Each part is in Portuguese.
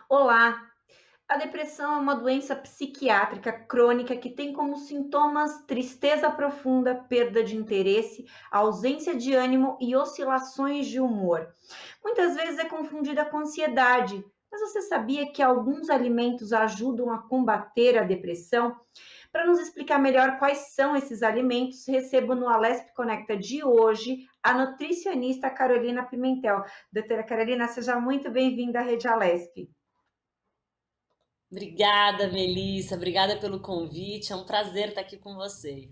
Olá! A depressão é uma doença psiquiátrica crônica que tem como sintomas tristeza profunda, perda de interesse, ausência de ânimo e oscilações de humor. Muitas vezes é confundida com ansiedade, mas você sabia que alguns alimentos ajudam a combater a depressão? Para nos explicar melhor quais são esses alimentos, recebo no Alesp Conecta de hoje a nutricionista Carolina Pimentel. Doutora Carolina, seja muito bem-vinda à Rede Alesp. Obrigada, Melissa. Obrigada pelo convite. É um prazer estar aqui com você.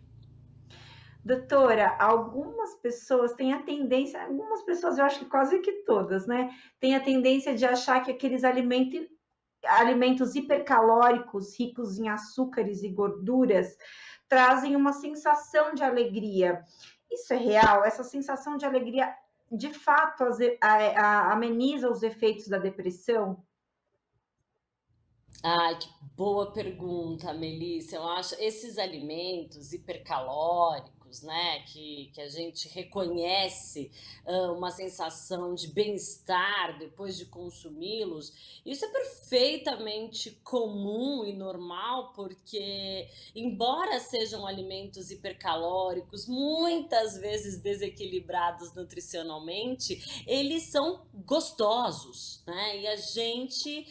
Doutora, algumas pessoas têm a tendência, algumas pessoas, eu acho que quase que todas, né? Têm a tendência de achar que aqueles alimentos hipercalóricos, ricos em açúcares e gorduras, trazem uma sensação de alegria. Isso é real? Essa sensação de alegria, de fato, ameniza os efeitos da depressão? Ai, que boa pergunta, Melissa. Eu acho esses alimentos hipercalóricos, né, que a gente reconhece uma sensação de bem-estar depois de consumi-los, isso é perfeitamente comum e normal, porque, embora sejam alimentos hipercalóricos, muitas vezes desequilibrados nutricionalmente, eles são gostosos, né? E a gente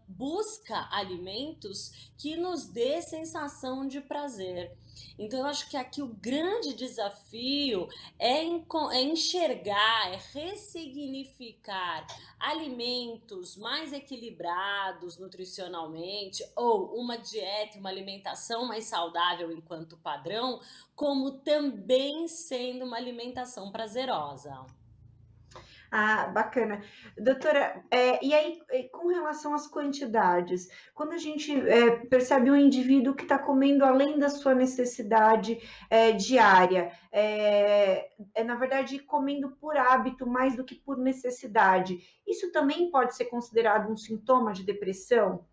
busca alimentos que nos dê sensação de prazer. Então, eu acho que aqui o grande desafio é enxergar, é ressignificar alimentos mais equilibrados nutricionalmente, ou uma dieta, uma alimentação mais saudável enquanto padrão, como também sendo uma alimentação prazerosa. Ah, bacana. Doutora, e aí, com relação às quantidades, quando a gente percebe um indivíduo que está comendo além da sua necessidade diária, na verdade, comendo por hábito mais do que por necessidade, isso também pode ser considerado um sintoma de depressão?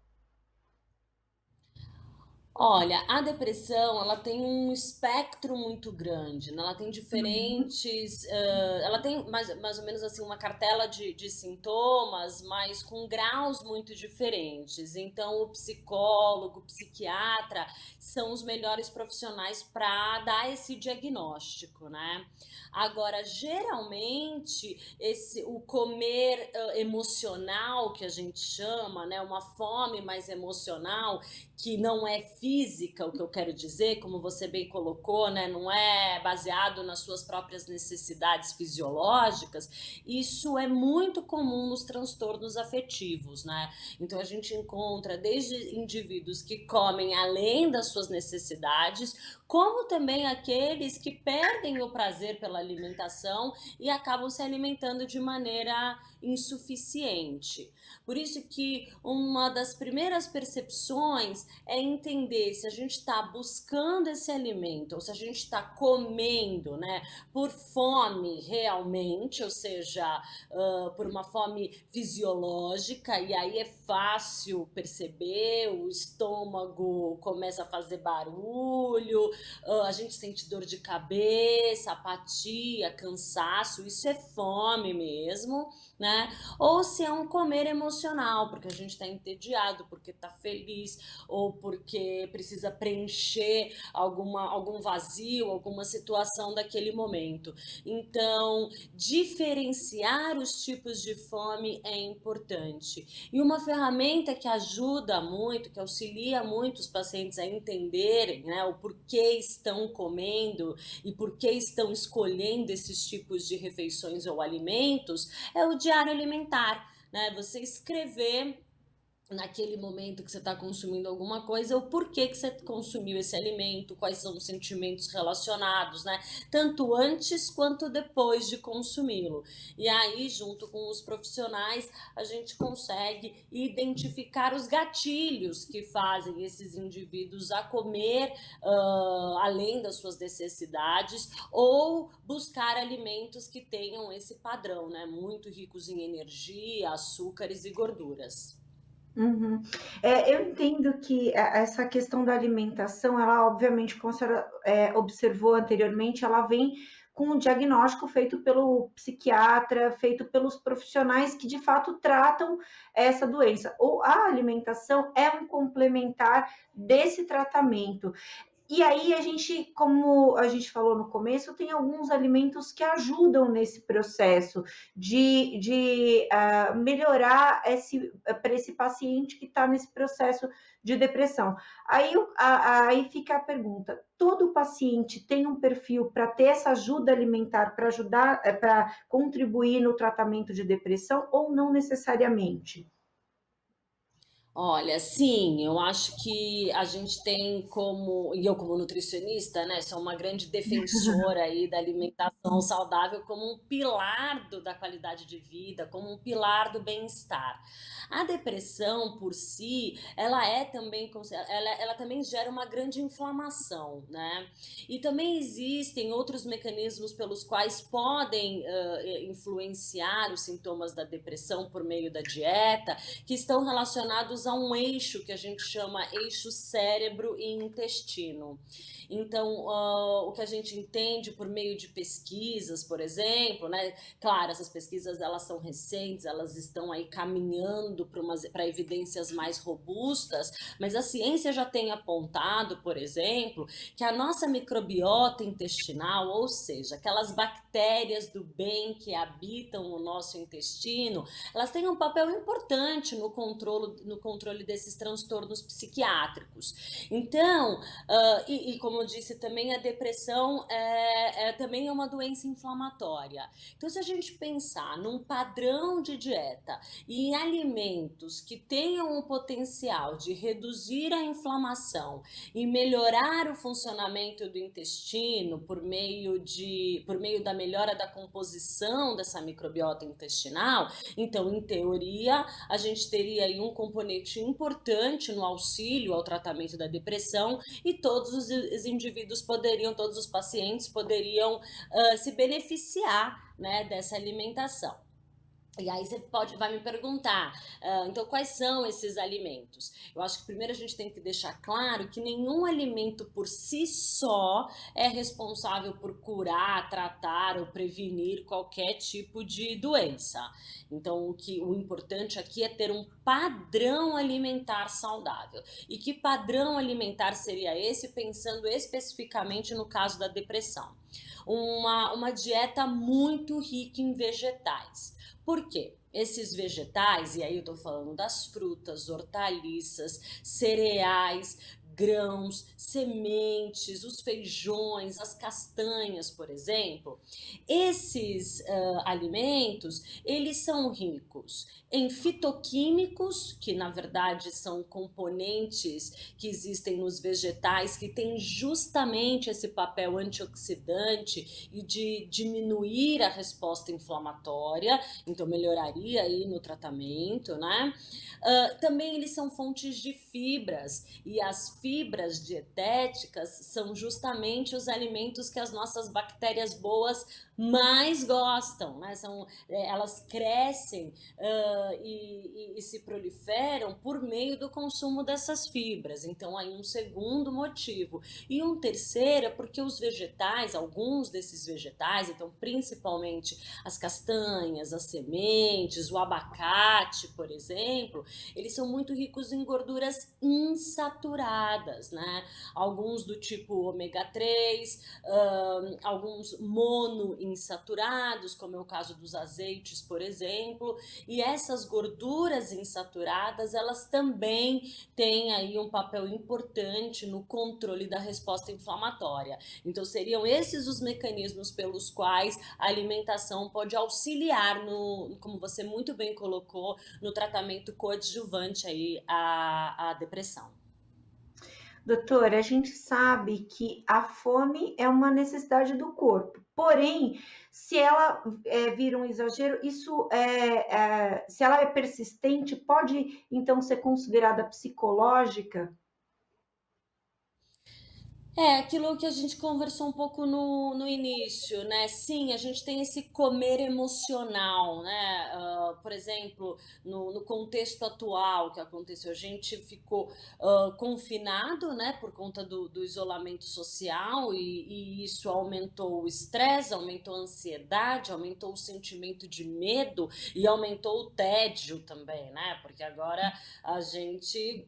Olha, a depressão, ela tem um espectro muito grande, né? Ela tem Uhum. diferentes, ela tem mais ou menos assim uma cartela de sintomas, mas com graus muito diferentes. Então, o psicólogo, o psiquiatra são os melhores profissionais para dar esse diagnóstico, né? Agora, geralmente, o comer emocional que a gente chama, né? Uma fome mais emocional que não é física, o que eu quero dizer, como você bem colocou, né, não é baseado nas suas próprias necessidades fisiológicas, isso é muito comum nos transtornos afetivos, né? Então a gente encontra desde indivíduos que comem além das suas necessidades, como também aqueles que perdem o prazer pela alimentação e acabam se alimentando de maneira insuficiente. Por isso que uma das primeiras percepções é entender se a gente está buscando esse alimento ou se a gente está comendo, né, por fome realmente, ou seja, por uma fome fisiológica, e aí é fácil perceber, o estômago começa a fazer barulho, a gente sente dor de cabeça, apatia, cansaço, isso é fome mesmo, né? Ou se é um comer emocional, porque a gente está entediado, porque está feliz, ou porque precisa preencher algum vazio, alguma situação daquele momento. Então, diferenciar os tipos de fome é importante. E uma ferramenta que ajuda muito, que auxilia muito os pacientes a entenderem, né, o porquê estão comendo e por que estão escolhendo esses tipos de refeições ou alimentos, é o diário alimentar, né? Você escrever naquele momento que você está consumindo alguma coisa, o porquê que você consumiu esse alimento, quais são os sentimentos relacionados, né? Tanto antes quanto depois de consumi-lo. E aí, junto com os profissionais, a gente consegue identificar os gatilhos que fazem esses indivíduos a comer além das suas necessidades ou buscar alimentos que tenham esse padrão, né? Muito ricos em energia, açúcares e gorduras. Uhum. Eu entendo que essa questão da alimentação, ela obviamente, como a senhora observou anteriormente, ela vem com um diagnóstico feito pelo psiquiatra, feito pelos profissionais que de fato tratam essa doença. Ou a alimentação é um complementar desse tratamento. E aí a gente, como a gente falou no começo, tem alguns alimentos que ajudam nesse processo de melhorar para esse paciente que está nesse processo de depressão. Aí fica a pergunta: todo paciente tem um perfil para ter essa ajuda alimentar, para ajudar, para contribuir no tratamento de depressão, ou não necessariamente? Olha, sim, eu acho que a gente tem como, e eu como nutricionista, né, sou uma grande defensora aí da alimentação saudável como um pilar da qualidade de vida, como um pilar do bem-estar. A depressão por si, ela é também, ela também gera uma grande inflamação, né? E também existem outros mecanismos pelos quais podem influenciar os sintomas da depressão por meio da dieta, que estão relacionados a um eixo que a gente chama eixo cérebro e intestino. Então, o que a gente entende por meio de pesquisas, por exemplo, né? Claro, essas pesquisas elas são recentes, elas estão aí caminhando para evidências mais robustas, mas a ciência já tem apontado, por exemplo, que a nossa microbiota intestinal, ou seja, aquelas bactérias do bem que habitam no nosso intestino, elas têm um papel importante no controle desses transtornos psiquiátricos. Então, como eu disse também, a depressão também é uma doença inflamatória. Então, se a gente pensar num padrão de dieta e em alimentos que tenham o potencial de reduzir a inflamação e melhorar o funcionamento do intestino por meio da melhora da composição dessa microbiota intestinal, então, em teoria, a gente teria aí um componente importante no auxílio ao tratamento da depressão e todos os indivíduos poderiam, todos os pacientes poderiam se beneficiar, né, dessa alimentação. E aí vai me perguntar, então quais são esses alimentos? Eu acho que primeiro a gente tem que deixar claro que nenhum alimento por si só é responsável por curar, tratar ou prevenir qualquer tipo de doença. Então o importante aqui é ter um padrão alimentar saudável. E que padrão alimentar seria esse, pensando especificamente no caso da depressão? Uma dieta muito rica em vegetais. Por quê? Esses vegetais, e aí eu tô falando das frutas, hortaliças, cereais, grãos, sementes, os feijões, as castanhas, por exemplo, esses alimentos, eles são ricos em fitoquímicos, que na verdade são componentes que existem nos vegetais que têm justamente esse papel antioxidante e de diminuir a resposta inflamatória, então melhoraria aí no tratamento, né? Também eles são fontes de fibras, e as fibras dietéticas são justamente os alimentos que as nossas bactérias boas mais gostam, né? Elas crescem e se proliferam por meio do consumo dessas fibras. Então, aí um segundo motivo. E um terceiro é porque os vegetais, alguns desses vegetais, então principalmente as castanhas, as sementes, o abacate, por exemplo, eles são muito ricos em gorduras insaturadas, né? Alguns do tipo ômega 3, alguns monoinsaturados, como é o caso dos azeites, por exemplo, e essas gorduras insaturadas, elas também têm aí um papel importante no controle da resposta inflamatória. Então, seriam esses os mecanismos pelos quais a alimentação pode auxiliar como você muito bem colocou, no tratamento coadjuvante aí à depressão. Doutora, a gente sabe que a fome é uma necessidade do corpo, porém, se ela vir um exagero, se ela é persistente, pode então ser considerada psicológica? É, aquilo que a gente conversou um pouco no início, né? Sim, a gente tem esse comer emocional, né? Por exemplo, no contexto atual que aconteceu, a gente ficou confinado, né, por conta do isolamento social, e isso aumentou o estresse, aumentou a ansiedade, aumentou o sentimento de medo e aumentou o tédio também, né? Porque agora a gente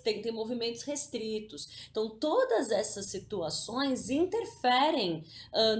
tem movimentos restritos. Então, todas essas situações interferem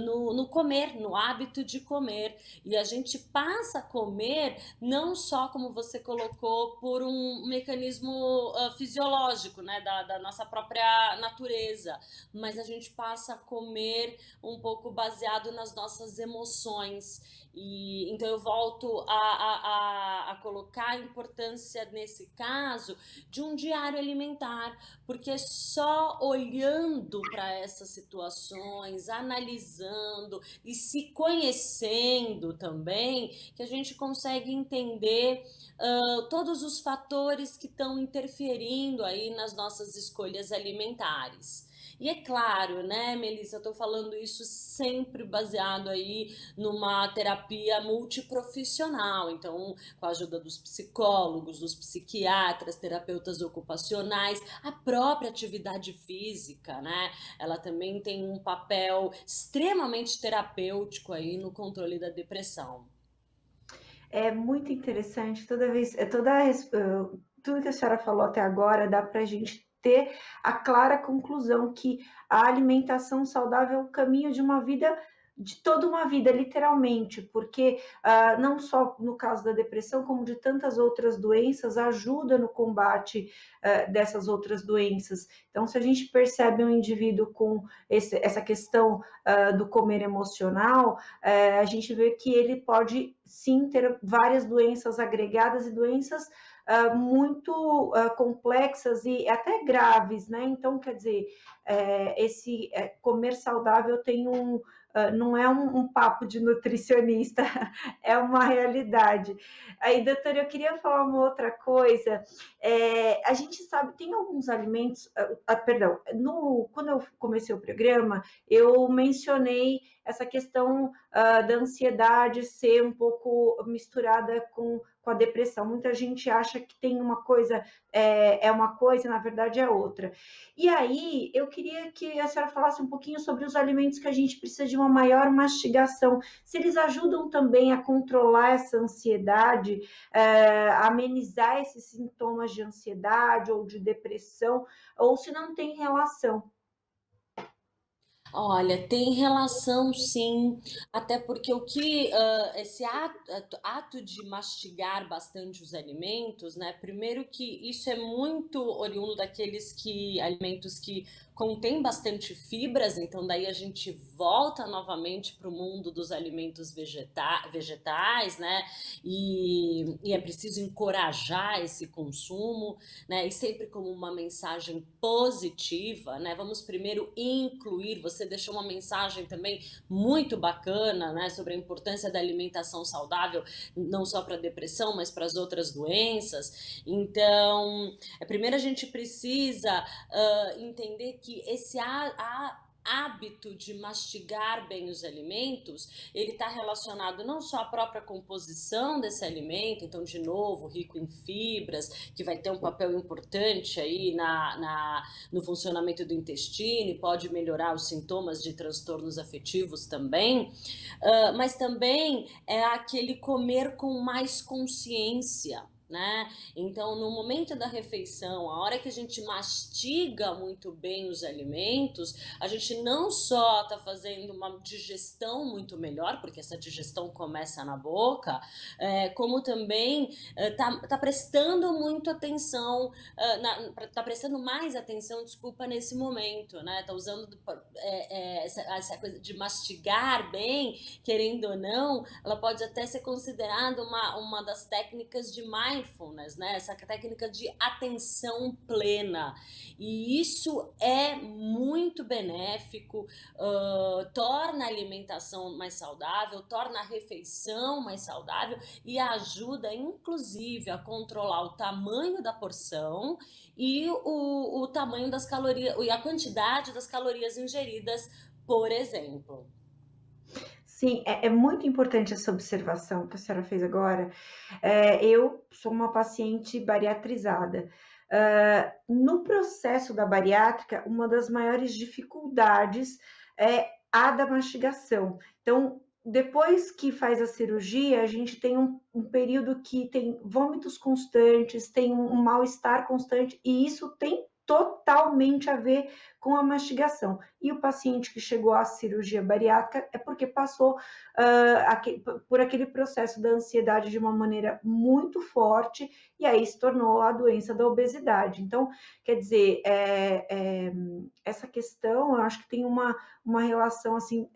no comer, no hábito de comer. E a gente passa a comer não só, como você colocou, por um mecanismo fisiológico, né, da nossa própria natureza, mas a gente passa a comer um pouco baseado nas nossas emoções. E então eu volto a colocar a importância nesse caso de um diário alimentar, porque só olhando para essas situações, analisando e se conhecendo também, que a gente consegue entender todos os fatores que estão interferindo aí nas nossas escolhas alimentares. E é claro, né, Melissa, eu estou falando isso sempre baseado aí numa terapia multiprofissional, então com a ajuda dos psicólogos, dos psiquiatras, terapeutas ocupacionais, a própria atividade física, né? Ela também tem um papel extremamente terapêutico aí no controle da depressão. É muito interessante, toda vez, tudo que a senhora falou até agora dá para a gente ter a clara conclusão que a alimentação saudável é o caminho de uma vida, de toda uma vida, literalmente, porque não só no caso da depressão, como de tantas outras doenças, ajuda no combate dessas outras doenças. Então, se a gente percebe um indivíduo com essa questão do comer emocional, a gente vê que ele pode sim ter várias doenças agregadas e doenças muito complexas e até graves, né? Então, quer dizer, esse comer saudável tem não é um papo de nutricionista, é uma realidade. Aí, doutora, eu queria falar uma outra coisa. A gente sabe, tem alguns alimentos, perdão, quando eu comecei o programa, eu mencionei essa questão da ansiedade ser um pouco misturada com a depressão. Muita gente acha que tem uma coisa, uma coisa, na verdade é outra. E aí, eu queria que a senhora falasse um pouquinho sobre os alimentos que a gente precisa de uma maior mastigação, se eles ajudam também a controlar essa ansiedade, a amenizar esses sintomas de ansiedade ou de depressão, ou se não tem relação. Olha, tem relação sim, até porque esse ato de mastigar bastante os alimentos, né? Primeiro que isso é muito oriundo daqueles alimentos que contêm bastante fibras, então daí a gente volta novamente para o mundo dos alimentos vegetais, né? E é preciso encorajar esse consumo, né? E sempre como uma mensagem positiva, né? Vamos primeiro incluir. Você deixou uma mensagem também muito bacana, né? Sobre a importância da alimentação saudável, não só para depressão, mas para as outras doenças. Então, primeiro a gente precisa entender que esse hábito de mastigar bem os alimentos, ele está relacionado não só à própria composição desse alimento, então, de novo, rico em fibras, que vai ter um papel importante aí no funcionamento do intestino e pode melhorar os sintomas de transtornos afetivos também, mas também é aquele comer com mais consciência, né? Então, no momento da refeição, a hora que a gente mastiga muito bem os alimentos, a gente não só está fazendo uma digestão muito melhor, porque essa digestão começa na boca, como também tá prestando muito atenção, tá prestando mais atenção, desculpa, nesse momento, né? Tá usando essa coisa de mastigar bem, querendo ou não, ela pode até ser considerada uma das técnicas de mindfulness, né? Essa técnica de atenção plena. E isso é muito benéfico, torna a alimentação mais saudável, torna a refeição mais saudável e ajuda, inclusive, a controlar o tamanho da porção e o tamanho das calorias e a quantidade das calorias ingeridas, por exemplo. Sim, é muito importante essa observação que a senhora fez agora. Eu sou uma paciente bariatrizada. No processo da bariátrica, uma das maiores dificuldades é a da mastigação. Então, depois que faz a cirurgia, a gente tem um período que tem vômitos constantes, tem um mal-estar constante, e isso tem totalmente a ver com a mastigação. E o paciente que chegou à cirurgia bariátrica é porque passou por aquele processo da ansiedade de uma maneira muito forte, e aí se tornou a doença da obesidade. Então, quer dizer, essa questão, eu acho que tem uma relação assim.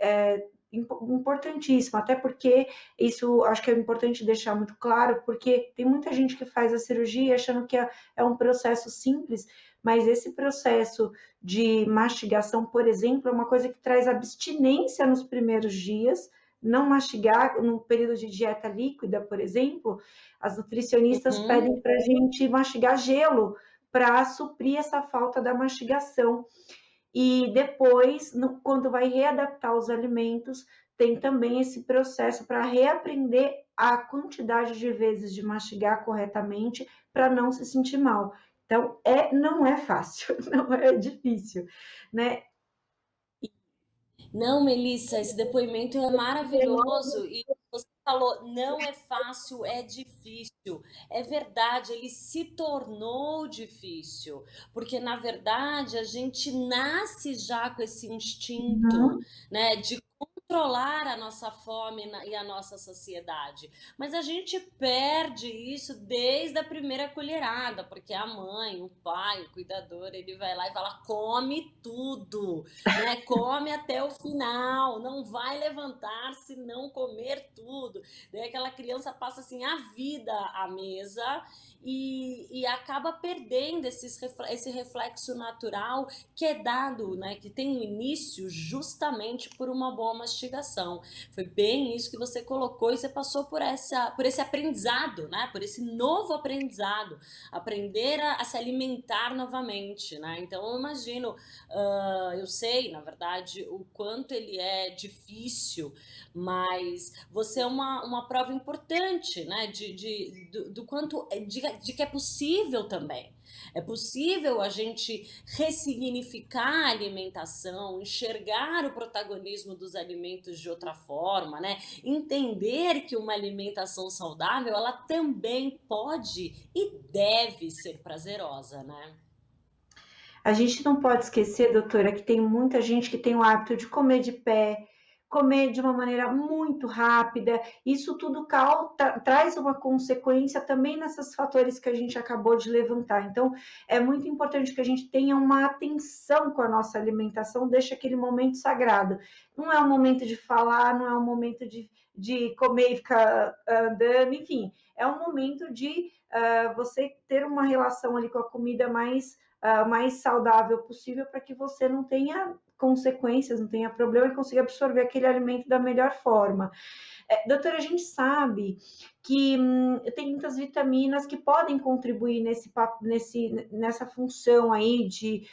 Importantíssima, até porque isso acho que é importante deixar muito claro, porque tem muita gente que faz a cirurgia achando que é um processo simples, mas esse processo de mastigação, por exemplo, é uma coisa que traz abstinência nos primeiros dias. Não mastigar no período de dieta líquida, por exemplo, as nutricionistas Uhum. pedem para a gente mastigar gelo para suprir essa falta da mastigação. E depois, quando vai readaptar os alimentos, tem também esse processo para reaprender a quantidade de vezes de mastigar corretamente para não se sentir mal. Então, não é fácil, não é difícil, né? Não, Melissa, esse depoimento é maravilhoso e você falou, não é fácil, é difícil. É verdade, ele se tornou difícil, porque na verdade a gente nasce já com esse instinto, Uhum. né, de controlar a nossa fome e a nossa saciedade. Mas a gente perde isso desde a primeira colherada, porque a mãe, o pai, o cuidador, ele vai lá e fala: come tudo, né? Come até o final, não vai levantar se não comer tudo. Daí aquela criança passa assim a vida à mesa e acaba perdendo esse reflexo natural que é dado, né? Que tem o início justamente por uma boa mastigação. Foi bem isso que você colocou e você passou por esse aprendizado, né? Por esse novo aprendizado, aprender a se alimentar novamente, né? Então eu imagino, eu sei, na verdade, o quanto ele é difícil, mas você é uma prova importante, né? Do quanto de que é possível também. É possível a gente ressignificar a alimentação, enxergar o protagonismo dos alimentos de outra forma, né? Entender que uma alimentação saudável, ela também pode e deve ser prazerosa, né? A gente não pode esquecer, doutora, que tem muita gente que tem o hábito de comer de pé, comer de uma maneira muito rápida. Isso tudo traz uma consequência também nesses fatores que a gente acabou de levantar. Então, é muito importante que a gente tenha uma atenção com a nossa alimentação, deixe aquele momento sagrado. Não é um momento de falar, não é um momento de comer e ficar andando, enfim, é um momento de você ter uma relação ali com a comida mais saudável possível para que você não tenha consequências, não tenha problema e consiga absorver aquele alimento da melhor forma. Doutora, a gente sabe que tem muitas vitaminas que podem contribuir nessa função aí de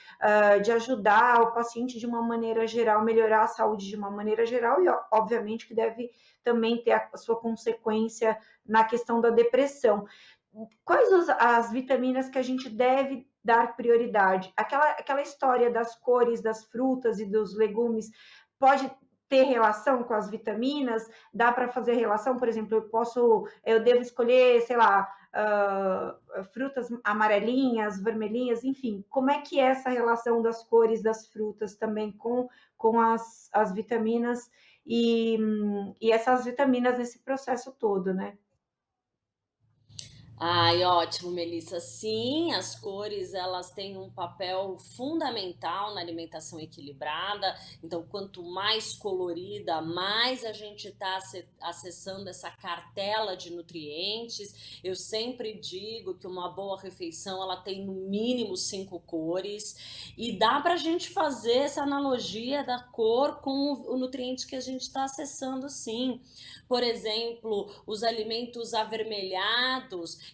ajudar o paciente de uma maneira geral, melhorar a saúde de uma maneira geral, e obviamente que deve também ter a sua consequência na questão da depressão. Quais as vitaminas que a gente deve dar prioridade? Aquela história das cores das frutas e dos legumes pode ter relação com as vitaminas? Dá para fazer relação? Por exemplo, eu devo escolher, sei lá, frutas amarelinhas, vermelhinhas, enfim. Como é que é essa relação das cores das frutas também com as vitaminas e essas vitaminas nesse processo todo, né? Ai, ótimo, Melissa. Sim, as cores elas têm um papel fundamental na alimentação equilibrada. Então, quanto mais colorida, mais a gente está acessando essa cartela de nutrientes. Eu sempre digo que uma boa refeição ela tem no mínimo 5 cores e dá para a gente fazer essa analogia da cor com o nutriente que a gente está acessando, sim. Por exemplo, os alimentos avermelhados,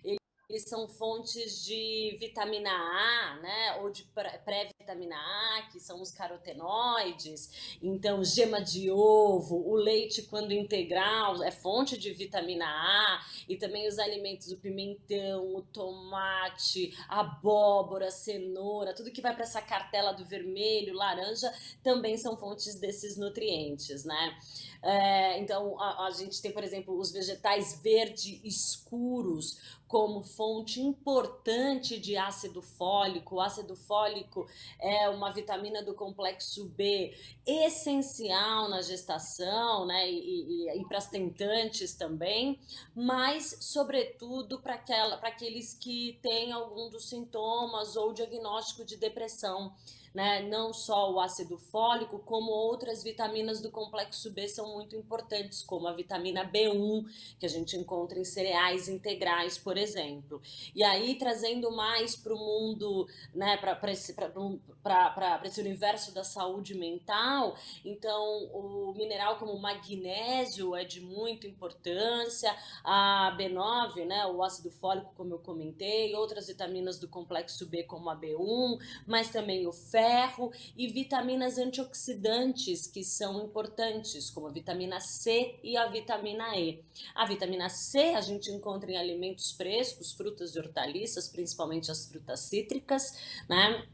eles são fontes de vitamina A, né, ou de pré-vitamina A, que são os carotenoides. Então, gema de ovo, o leite, quando integral, é fonte de vitamina A, e também os alimentos, o pimentão, o tomate, a abóbora, a cenoura, tudo que vai para essa cartela do vermelho, laranja, também são fontes desses nutrientes, né? Então, a gente tem, por exemplo, os vegetais verde escuros como fonte importante de ácido fólico. O ácido fólico é uma vitamina do complexo B essencial na gestação, né, e para as tentantes também, mas, sobretudo, para aqueles que têm algum dos sintomas ou diagnóstico de depressão. Né? Não só o ácido fólico, como outras vitaminas do complexo B são muito importantes, como a vitamina B1, que a gente encontra em cereais integrais, por exemplo. E aí, trazendo mais para o mundo, né, para esse universo da saúde mental, então o mineral como o magnésio é de muita importância, a B9, né, o ácido fólico, como eu comentei, outras vitaminas do complexo B, como a B1, mas também o ferro e vitaminas antioxidantes que são importantes, como a vitamina C e a vitamina E. A vitamina C a gente encontra em alimentos frescos, frutas e hortaliças, principalmente as frutas cítricas, né?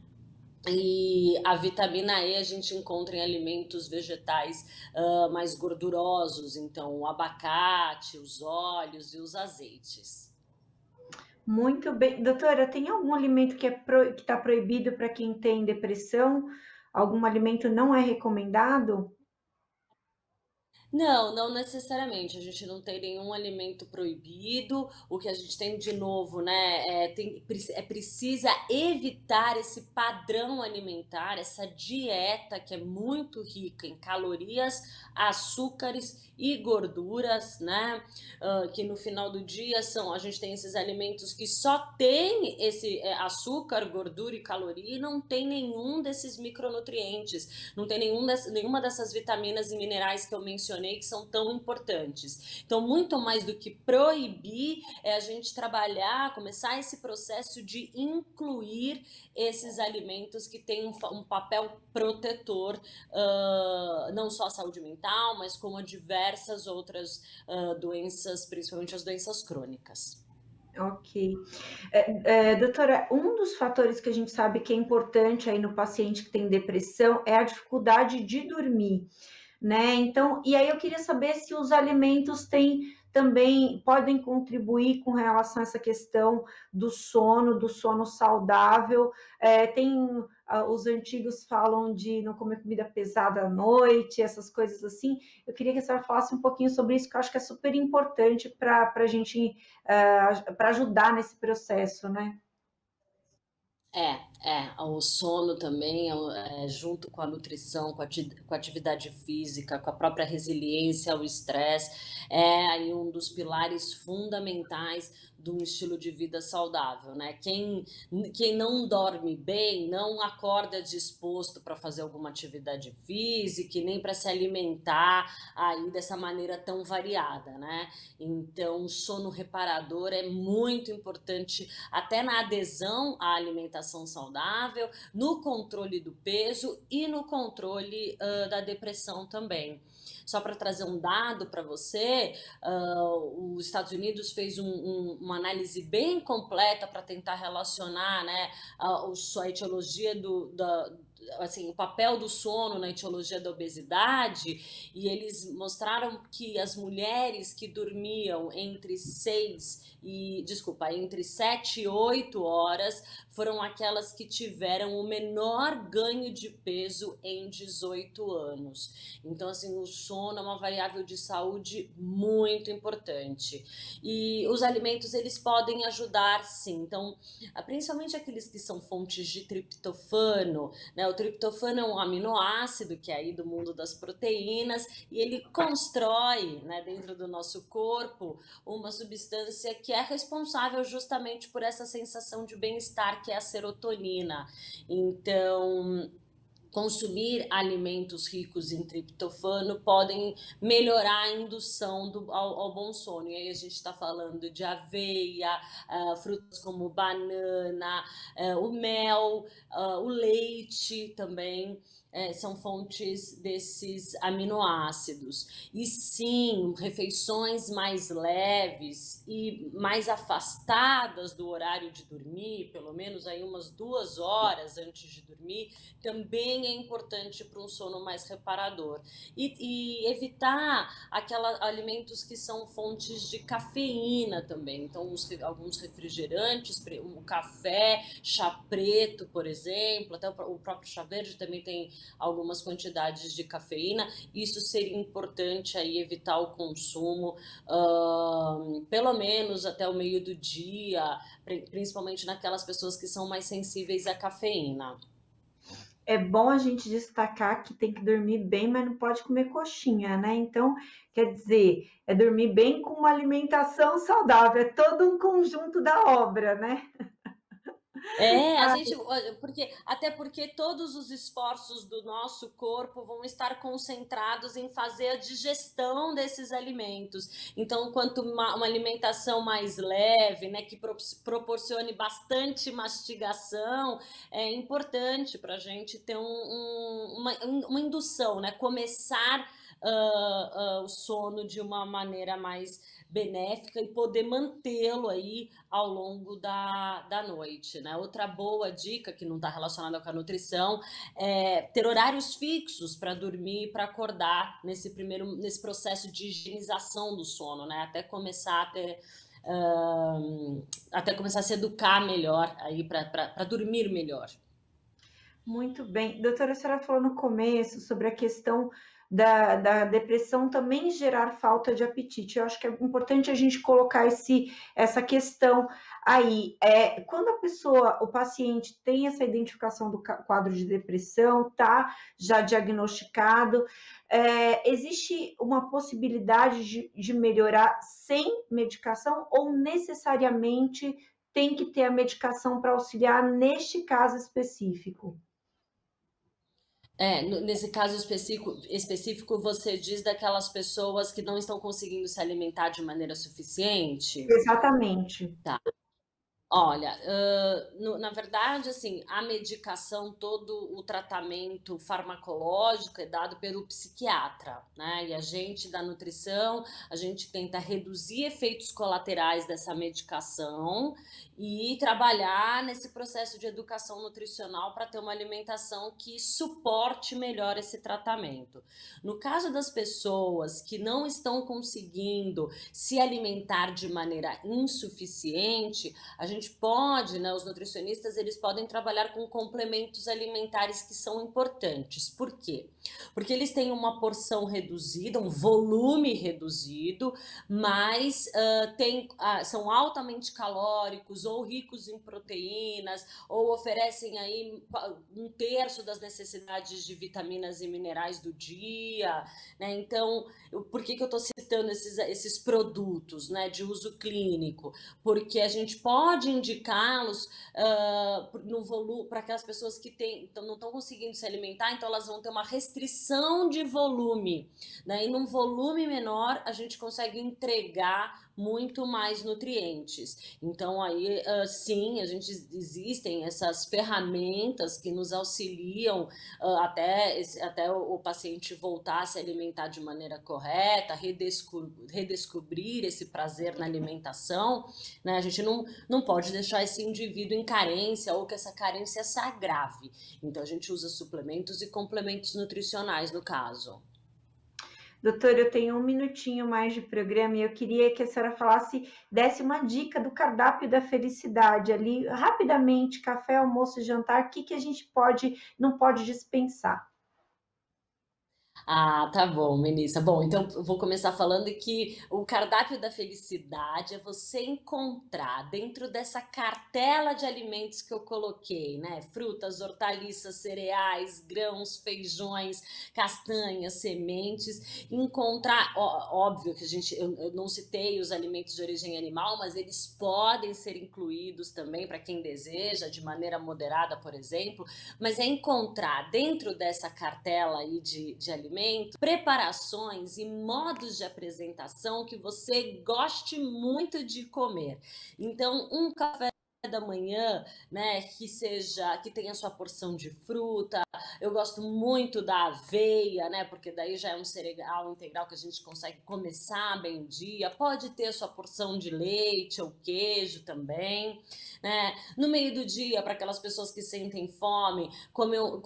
E a vitamina E a gente encontra em alimentos vegetais mais gordurosos, então o abacate, os óleos e os azeites. Muito bem. Doutora, tem algum alimento que que está proibido para quem tem depressão? Algum alimento não é recomendado? Não, não necessariamente. A gente não tem nenhum alimento proibido. O que a gente tem de novo, né? Precisa evitar esse padrão alimentar, essa dieta que é muito rica em calorias, açúcares e gorduras, né? Que no final do dia a gente tem esses alimentos que só tem esse açúcar, gordura e caloria e não tem nenhum desses micronutrientes, não tem nenhuma dessas vitaminas e minerais que eu mencionei que são tão importantes. Então, muito mais do que proibir, é a gente trabalhar, começar esse processo de incluir esses alimentos que têm um papel protetor, não só à saúde mental, mas como a diversas outras doenças, principalmente as doenças crônicas. Ok. Doutora, um dos fatores que a gente sabe que é importante aí no paciente que tem depressão é a dificuldade de dormir, né? Então, e aí eu queria saber se os alimentos têm também podem contribuir com relação a essa questão do sono saudável. Os antigos falam de não comer comida pesada à noite, essas coisas assim. Eu queria que a senhora falasse um pouquinho sobre isso, que eu acho que é super importante para a gente, para ajudar nesse processo, né? O sono também, junto com a nutrição, com a atividade física, com a própria resiliência ao estresse, é aí um dos pilares fundamentais de um estilo de vida saudável, né? Quem não dorme bem não acorda disposto para fazer alguma atividade física e nem para se alimentar aí dessa maneira tão variada, né? Então, o sono reparador é muito importante até na adesão à alimentação saudável, no controle do peso e no controle da depressão também. Só para trazer um dado para você, os Estados Unidos fez uma análise bem completa para tentar relacionar, né, a etiologia assim, o papel do sono na etiologia da obesidade, e eles mostraram que as mulheres que dormiam entre 7 e 8 horas foram aquelas que tiveram o menor ganho de peso em 18 anos. Então, assim, o sono é uma variável de saúde muito importante. E os alimentos, eles podem ajudar, sim. Então, principalmente aqueles que são fontes de triptofano, né? O triptofano é um aminoácido que é aí do mundo das proteínas e ele constrói, né, dentro do nosso corpo uma substância que é responsável justamente por essa sensação de bem-estar, que é a serotonina. Então, consumir alimentos ricos em triptofano podem melhorar a indução ao bom sono. E aí a gente está falando de aveia, frutas como banana, o mel, o leite também. São fontes desses aminoácidos. E sim, refeições mais leves e mais afastadas do horário de dormir, pelo menos aí umas 2 horas antes de dormir, também é importante para um sono mais reparador. E evitar alimentos que são fontes de cafeína também. Então, alguns refrigerantes, o café, chá preto, por exemplo, até o próprio chá verde também tem algumas quantidades de cafeína. Isso seria importante aí evitar o consumo, pelo menos até o meio do dia, principalmente naquelas pessoas que são mais sensíveis à cafeína. É bom a gente destacar que tem que dormir bem, mas não pode comer coxinha, né? Então, quer dizer, é dormir bem com uma alimentação saudável, é todo um conjunto da obra, né? A gente, até porque todos os esforços do nosso corpo vão estar concentrados em fazer a digestão desses alimentos. Então, quanto uma alimentação mais leve, né, que proporcione bastante mastigação, é importante para a gente ter uma indução, né, começar o sono de uma maneira mais benéfica e poder mantê-lo aí ao longo da noite, né? Outra boa dica, que não está relacionada com a nutrição, é ter horários fixos para dormir e para acordar nesse processo de higienização do sono, né? Até começar a se educar melhor aí para dormir melhor. Muito bem. Doutora, a senhora falou no começo sobre a questão da depressão também gerar falta de apetite. Eu acho que é importante a gente colocar essa questão aí. Quando a pessoa, o paciente tem essa identificação do quadro de depressão, está já diagnosticado, existe uma possibilidade de melhorar sem medicação ou necessariamente tem que ter a medicação para auxiliar neste caso específico? Nesse caso específico, você diz daquelas pessoas que não estão conseguindo se alimentar de maneira suficiente? Exatamente. Tá. Olha, na verdade, assim, a medicação, todo o tratamento farmacológico é dado pelo psiquiatra, né? E a gente da nutrição, a gente tenta reduzir efeitos colaterais dessa medicação e trabalhar nesse processo de educação nutricional para ter uma alimentação que suporte melhor esse tratamento. No caso das pessoas que não estão conseguindo se alimentar de maneira insuficiente, a gente pode, né, os nutricionistas, eles podem trabalhar com complementos alimentares que são importantes. Por quê? Porque eles têm uma porção reduzida, um volume reduzido, mas são altamente calóricos ou ricos em proteínas, ou oferecem aí 1/3 das necessidades de vitaminas e minerais do dia, né? Então, por que eu estou citando esses produtos, né, de uso clínico? Porque a gente pode indicá-los no volume para aquelas pessoas que não estão conseguindo se alimentar, então elas vão ter uma restrição de volume, né? E num volume menor a gente consegue entregar muito mais nutrientes. Então aí, sim, existem essas ferramentas que nos auxiliam até o paciente voltar a se alimentar de maneira correta, redescobrir esse prazer na alimentação, né? A gente não pode deixar esse indivíduo em carência ou que essa carência se agrave. Então a gente usa suplementos e complementos nutricionais no caso. Doutor, eu tenho um minutinho mais de programa e eu queria que a senhora desse uma dica do cardápio da felicidade ali, rapidamente, café, almoço e jantar, o que que a gente não pode dispensar? Ah, tá bom, Melissa. Bom, então eu vou começar falando que o cardápio da felicidade é você encontrar dentro dessa cartela de alimentos que eu coloquei, né? Frutas, hortaliças, cereais, grãos, feijões, castanhas, sementes. Encontrar, óbvio que eu não citei os alimentos de origem animal, mas eles podem ser incluídos também para quem deseja, de maneira moderada, por exemplo. Mas é encontrar dentro dessa cartela aí de alimentos preparações e modos de apresentação que você goste muito de comer. Então, um café da manhã, né, que tenha sua porção de fruta. Eu gosto muito da aveia, né, porque daí já é um cereal integral que a gente consegue começar bem o dia. Pode ter sua porção de leite ou queijo também, né? No meio do dia, para aquelas pessoas que sentem fome,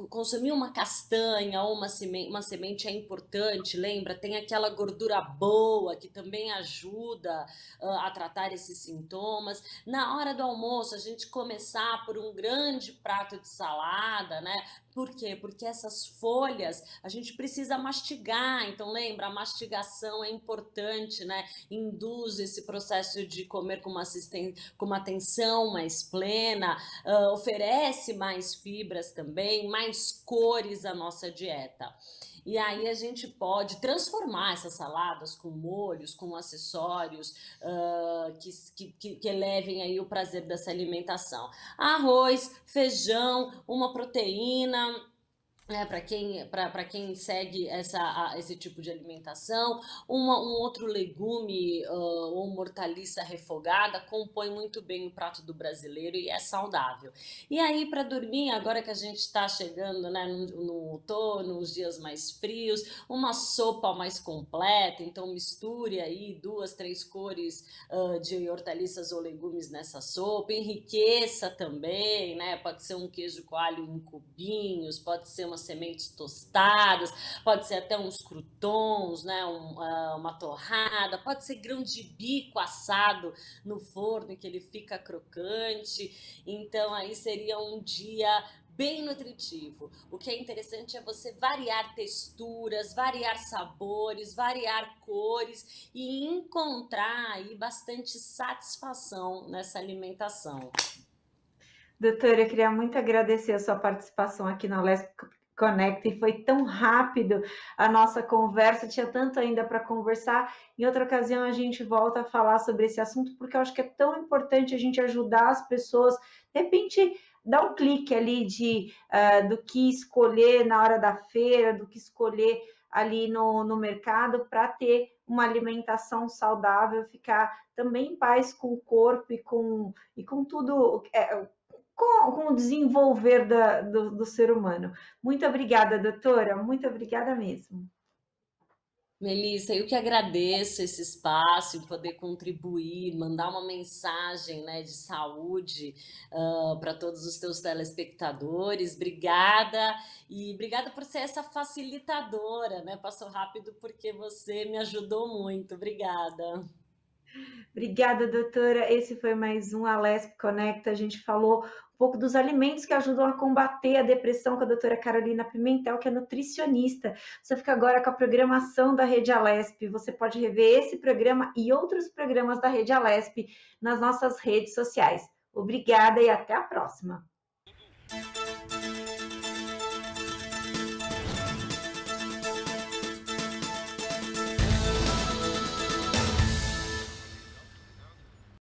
consumir uma castanha ou uma semente é importante, lembra? Tem aquela gordura boa que também ajuda a tratar esses sintomas. Na hora do almoço, a gente começar por um grande prato de salada, né? Por quê? Porque essas folhas a gente precisa mastigar, então lembra, a mastigação é importante, né? Induz esse processo de comer com uma atenção mais plena, oferece mais fibras também, mais cores à nossa dieta. E aí a gente pode transformar essas saladas com molhos, com acessórios que elevem aí o prazer dessa alimentação. Arroz, feijão, uma proteína, para quem segue esse tipo de alimentação, um outro legume ou uma hortaliça refogada compõe muito bem o prato do brasileiro e é saudável. E aí, para dormir, agora que a gente está chegando, né, no outono, nos dias mais frios, uma sopa mais completa, então misture aí 2, 3 cores de hortaliças ou legumes nessa sopa, enriqueça também, né? Pode ser um queijo coalho em cubinhos, pode ser umas sementes tostadas, pode ser até uns croutons, né? Uma torrada, pode ser grão de bico assado no forno que ele fica crocante. Então aí seria um dia bem nutritivo. O que é interessante é você variar texturas, variar sabores, variar cores e encontrar aí bastante satisfação nessa alimentação. Doutora, eu queria muito agradecer a sua participação aqui no Lesp Connect, e foi tão rápido a nossa conversa, tinha tanto ainda para conversar. Em outra ocasião a gente volta a falar sobre esse assunto, porque eu acho que é tão importante a gente ajudar as pessoas, de repente dar um clique ali do que escolher na hora da feira, do que escolher ali no mercado para ter uma alimentação saudável, ficar também em paz com o corpo e com tudo, com o desenvolver do ser humano. Muito obrigada, doutora, muito obrigada mesmo. Melissa, eu que agradeço esse espaço e poder contribuir, mandar uma mensagem, né, de saúde para todos os teus telespectadores. Obrigada e obrigada por ser essa facilitadora, né? Passou rápido porque você me ajudou muito. Obrigada. Obrigada, doutora. Esse foi mais um Alesp Conecta. A gente falou um pouco dos alimentos que ajudam a combater a depressão com a doutora Carolina Pimentel, que é nutricionista. Você fica agora com a programação da Rede Alesp. Você pode rever esse programa e outros programas da Rede Alesp nas nossas redes sociais. Obrigada e até a próxima.